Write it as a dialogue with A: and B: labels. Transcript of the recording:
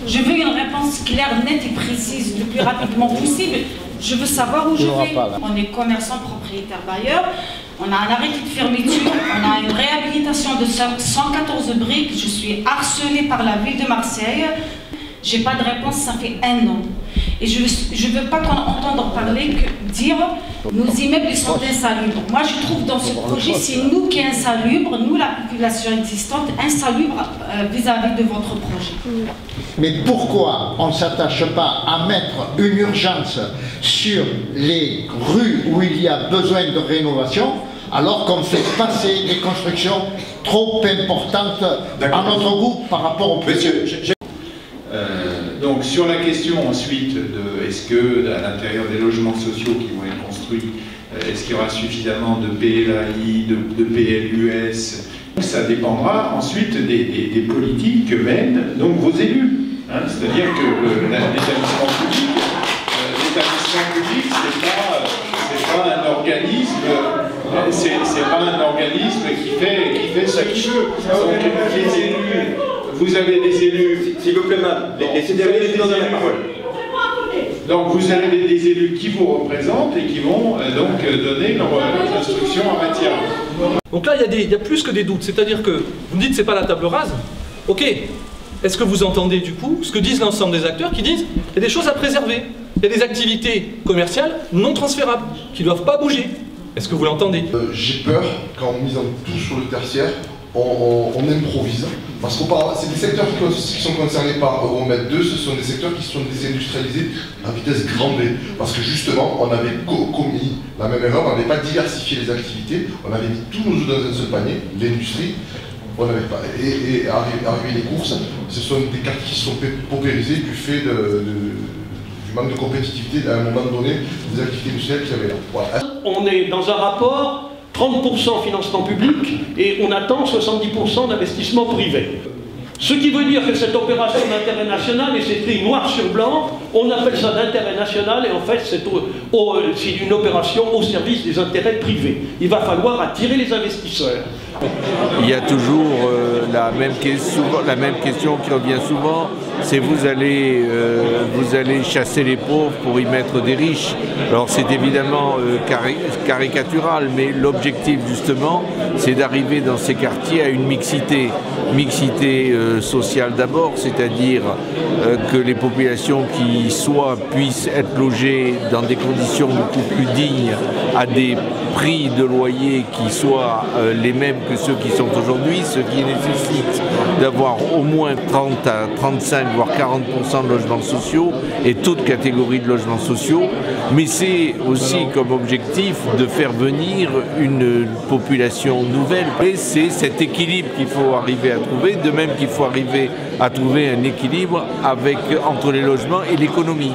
A: Je veux une réponse claire, nette et précise le plus rapidement possible. Je veux savoir où je vais. On est commerçant, propriétaire, bailleur. On a un arrêté de fermeture. On a une réhabilitation de 114 briques. Je suis harcelée par la ville de Marseille. J'ai pas de réponse, ça fait 1 an. Et je ne veux pas qu'on entende parler dire nos immeubles sont insalubres. Moi, je trouve dans ce projet, c'est nous qui sommes insalubres, nous, la population existante, insalubre vis-à-vis de votre projet.
B: Mais pourquoi on ne s'attache pas à mettre une urgence sur les rues où il y a besoin de rénovation, alors qu'on fait passer des constructions trop importantes à notre goût par rapport au prix?
C: Donc sur la question ensuite de est-ce que à l'intérieur des logements sociaux qui vont être construits, est-ce qu'il y aura suffisamment de PLAI, de PLUS, ça dépendra ensuite des politiques que mènent donc vos élus. Hein, c'est-à-dire que l'établissement public, c'est pas un organisme, c'est pas un organisme qui fait ce qu'il veut. Donc les élus. Vous avez des élus...
D: S'il vous plaît, madame, laissez les présidents de la parole.
C: Donc vous avez des élus qui vous représentent et qui vont donc donner leurs instructions en matière.
E: Donc là, il y a plus que des doutes. C'est-à-dire que vous me dites que ce n'est pas la table rase. Ok. Est-ce que vous entendez du coup ce que disent l'ensemble des acteurs qui disent qu'il y a des choses à préserver. Il y a des activités commerciales non transférables qui ne doivent pas bouger. Est-ce que vous l'entendez?
F: J'ai peur quand on mise tout sur le tertiaire. On improvise, parce que c'est des secteurs qui sont concernés par Euromètre 2, ce sont des secteurs qui sont désindustrialisés à vitesse grand V, parce que justement, on avait commis la même erreur, on n'avait pas diversifié les activités, on avait mis tous nos œufs dans un seul panier, l'industrie, on n'avait pas, et arrivé les courses, ce sont des quartiers qui sont paupérisés du fait du manque de compétitivité à un moment donné des activités industrielles qu'il y avait là. Voilà.
G: On est dans un rapport 30% financement public et on attend 70% d'investissement privé. Ce qui veut dire que cette opération d'intérêt national, et c'est écrit noir sur blanc, on appelle ça d'intérêt national et en fait c'est une opération au service des intérêts privés. Il va falloir attirer les investisseurs.
H: Il y a toujours la même question qui revient souvent, c'est vous allez chasser les pauvres pour y mettre des riches. Alors c'est évidemment caricatural, mais l'objectif justement, c'est d'arriver dans ces quartiers à une mixité sociale d'abord, c'est-à-dire que les populations qui puissent être logées dans des conditions beaucoup plus dignes, à des prix de loyer qui soient les mêmes que ceux qui sont aujourd'hui, ce qui nécessite d'avoir au moins 30 à 35 voire 40% de logements sociaux et toute catégorie de logements sociaux, mais c'est aussi comme objectif de faire venir une population nouvelle. Et c'est cet équilibre qu'il faut arriver à trouver, de même qu'il faut arriver à trouver un équilibre entre les logements et l'économie.